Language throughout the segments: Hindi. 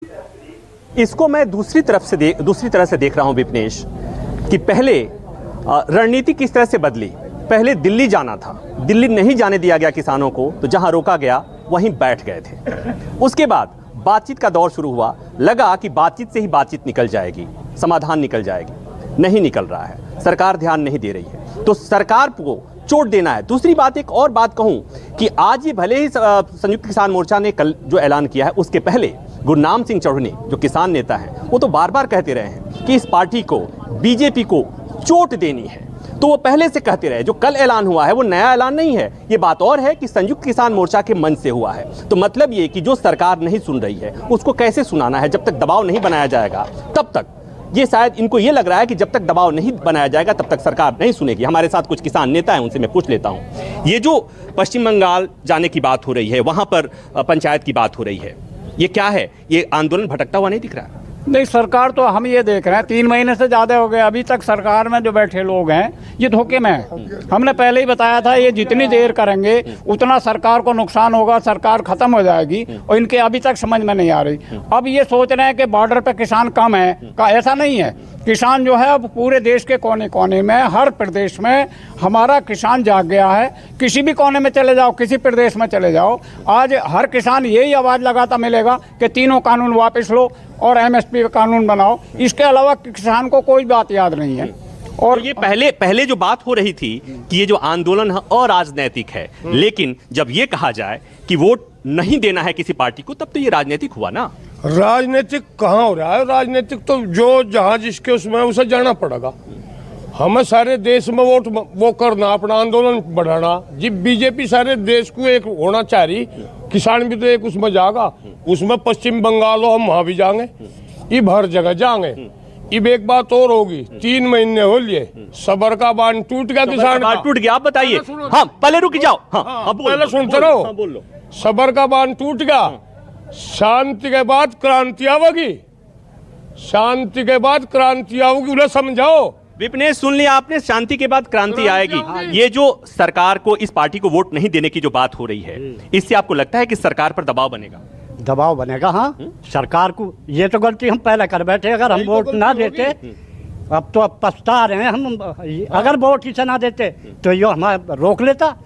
इसको मैं दूसरी तरह से देख रहा हूं विपनेश, कि पहले रणनीति किस तरह से बदली। पहले दिल्ली जाना था, दिल्ली नहीं जाने दिया गया किसानों को, तो जहां रोका गया वहीं बैठ गए थे। उसके बाद बातचीत का दौर शुरू हुआ, लगा कि बातचीत से ही बातचीत निकल जाएगी, समाधान निकल जाएगी, नहीं निकल रहा है, सरकार ध्यान नहीं दे रही है, तो सरकार को चोट देना है। दूसरी बात, एक और बात कहूं कि आज ये भले ही संयुक्त किसान मोर्चा ने कल जो ऐलान किया है, उसके पहले गुरनाम सिंह चौधरी जो किसान नेता हैं, वो तो बार बार कहते रहे हैं कि इस पार्टी को, बीजेपी को चोट देनी है, तो वो पहले से कहते रहे। जो कल ऐलान हुआ है वो नया ऐलान नहीं है, ये बात और है कि संयुक्त किसान मोर्चा के मन से हुआ है। तो मतलब ये कि जो सरकार नहीं सुन रही है उसको कैसे सुनाना है, जब तक दबाव नहीं बनाया जाएगा तब तक। ये शायद इनको ये लग रहा है कि जब तक दबाव नहीं बनाया जाएगा तब तक सरकार नहीं सुनेगी। हमारे साथ कुछ किसान नेता हैं, उनसे मैं पूछ लेता हूं। ये जो पश्चिम बंगाल जाने की बात हो रही है, वहां पर पंचायत की बात हो रही है, ये क्या है? ये आंदोलन भटकता हुआ नहीं दिख रहा है? नहीं, सरकार तो हम ये देख रहे हैं 3 महीने से ज़्यादा हो गए, अभी तक सरकार में जो बैठे लोग हैं ये धोखे में हैं। हमने पहले ही बताया था, ये जितनी देर करेंगे उतना सरकार को नुकसान होगा, सरकार खत्म हो जाएगी, और इनके अभी तक समझ में नहीं आ रही। अब ये सोच रहे हैं कि बॉर्डर पे किसान कम है, ऐसा नहीं है। किसान जो है अब पूरे देश के कोने कोने में, हर प्रदेश में हमारा किसान जाग गया है। किसी भी कोने में चले जाओ, किसी प्रदेश में चले जाओ, आज हर किसान यही आवाज़ लगाता मिलेगा कि तीनों कानून वापस लो और एमएसपी कानून बनाओ। इसके अलावा किसान को कोई बात याद नहीं है। और ये पहले जो बात हो रही थी कि ये जो आंदोलन है अराजनैतिक है, लेकिन जब ये कहा जाए कि वोट नहीं देना है किसी पार्टी को, तब तो ये राजनीतिक हुआ ना। राजनीतिक कहाँ हो रहा है? राजनीतिक तो जो जहाँ जिसके उसमें उसे जाना पड़ेगा। हमें सारे देश में वोट वो करना, अपना आंदोलन बढ़ाना। जी बीजेपी सारे देश को एक होना चाह रही, किसान भी तो एक उसमें जाएगा। उसमें पश्चिम बंगाल हो, हम वहाँ भी जाएंगे, इब हर जगह जाएंगे। इब एक बात और होगी, 3 महीने हो लिए, सबर का बांध टूट गया, किसान का टूट गया। आप बताइए। हाँ, पहले रुक जाओ। हाँ, पहले सुनते रहो। बोल लो। सबर का बांध टूट गया, शांति के बाद क्रांति आवेगी, शांति के बाद क्रांति आवेगी, उन्हें समझाओ। विपनेश, सुन लिया आपने, शांति के बाद क्रांति आएगी। ये जो सरकार को, इस पार्टी को वोट नहीं देने की जो बात हो रही है, इससे आपको लगता है कि सरकार पर दबाव बनेगा? दबाव बनेगा, हाँ। सरकार को ये तो गलती हम पहले कर बैठे, अगर हम वोट ना देते, अब तो अब पछता रहे हैं हम। अगर वोट इसे ना देते तो ये हमारा रोक लेता।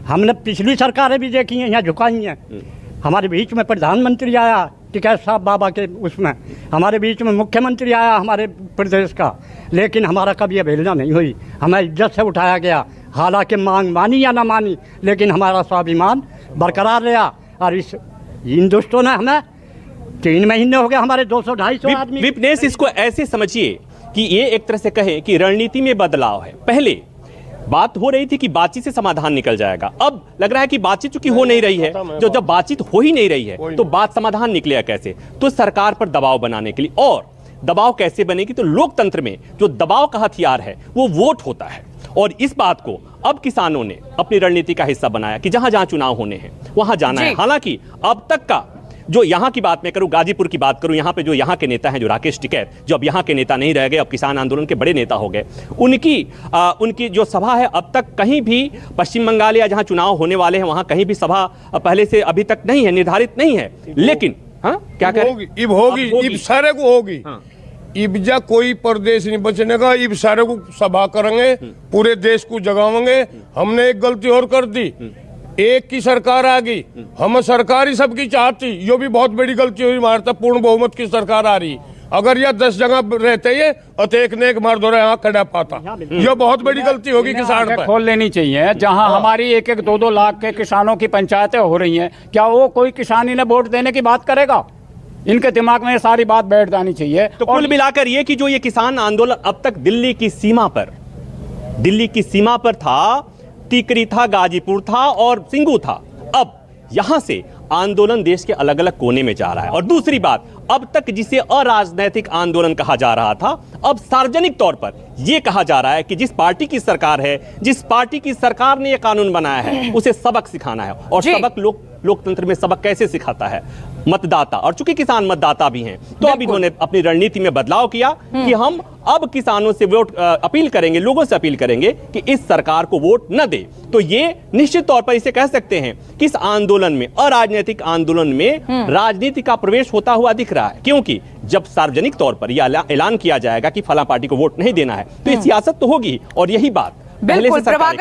हमने पिछली सरकारें भी देखी हैं, यहाँ झुकाई हैं। हमारे बीच में प्रधानमंत्री आया टिकैत साहब बाबा के उसमें, हमारे बीच में मुख्यमंत्री आया हमारे प्रदेश का, लेकिन हमारा कभी अवहेलना नहीं हुई, हमें इज्जत से उठाया गया। हालांकि मांग मानी या ना मानी, लेकिन हमारा स्वाभिमान बरकरार रहा। और इन दोस्तों ने हमें 3 महीने हो गए, हमारे 200-250 आदमी। विपनेश, इसको ऐसे समझिए कि ये एक तरह से कहें कि रणनीति में बदलाव है। पहले बात हो रही थी कि बातचीत से समाधान निकल जाएगा, अब लग रहा है कि बातचीत चूंकि हो नहीं रही है, जो जब बातचीत हो ही नहीं रही है तो बात समाधान निकलेगा कैसे? तो सरकार पर दबाव बनाने के लिए, और दबाव कैसे बनेगी? तो लोकतंत्र में जो दबाव का हथियार है वो वोट होता है। और इस बात को अब किसानों ने अपनी रणनीति का हिस्सा बनाया कि जहां जहां चुनाव होने हैं वहां जाना है। हालांकि अब तक का जो यहाँ की बात मैं करूँ, गाजीपुर की बात करूँ, यहाँ पे जो यहाँ के नेता हैं, जो राकेश टिकैत, जो अब यहाँ के नेता नहीं रह गए, अब किसान आंदोलन के बड़े नेता हो गए, उनकी जो सभा है, अब तक कहीं भी पश्चिम बंगाल या जहाँ चुनाव होने वाले हैं वहाँ कहीं भी सभा पहले से अभी तक नहीं है, निर्धारित नहीं है। लेकिन हाँ, क्या करें? इब होगी, इब सारे को होगी। इब जा कोई प्रदेश नहीं बचने का, इब सारे को सभा करेंगे, पूरे देश को जगावेंगे। हमने एक गलती और कर दी, एक की सरकार आ गई, हम सरकार ही सबकी चाहती, ये भी बहुत बड़ी गलती हुई। हमारे तक पूर्ण बहुमत की सरकार आ रही, अगर यह 10 जगह रहते ही और एक ने एक मार दो यहाँ खड़ा पाता, ये बहुत बड़ी गलती होगी किसान पर। खोल लेनी चाहिए। जहां हमारी 1-1, 2-2 लाख के किसानों की पंचायतें हो रही हैं, क्या वो कोई किसान इन्हें वोट देने की बात करेगा? इनके दिमाग में सारी बात बैठ जानी चाहिए। तो कुल मिलाकर ये कि जो ये किसान आंदोलन अब तक दिल्ली की सीमा पर था, टीकरी था, गाजीपुर था और सिंगू था, अब यहां से आंदोलन देश के अलग अलग कोने में जा रहा है। और दूसरी बात, अब तक जिसे अराजनैतिक आंदोलन कहा जा रहा था, अब सार्वजनिक तौर पर यह कहा जा रहा है कि जिस पार्टी की सरकार है, जिस पार्टी की सरकार ने यह कानून बनाया है, उसे सबक सिखाना है। और सबक लोकतंत्र में सबक कैसे सिखाता है मतदाता। और चूंकि किसान मतदाता भी हैं, तो अब इन्होंने अपनी रणनीति में बदलाव किया कि हम अब किसानों से वोट अपील करेंगे, लोगों से अपील करेंगे कि इस सरकार को वोट न दे। तो ये निश्चित तौर पर इसे कह सकते हैं कि इस आंदोलन में, अराजनीतिक आंदोलन में राजनीति का प्रवेश होता हुआ दिख रहा है। क्योंकि जब सार्वजनिक तौर पर यह ऐलान किया जाएगा कि फला पार्टी को वोट नहीं देना है, तो ये सियासत तो होगी। और यही बात पहले से सरकार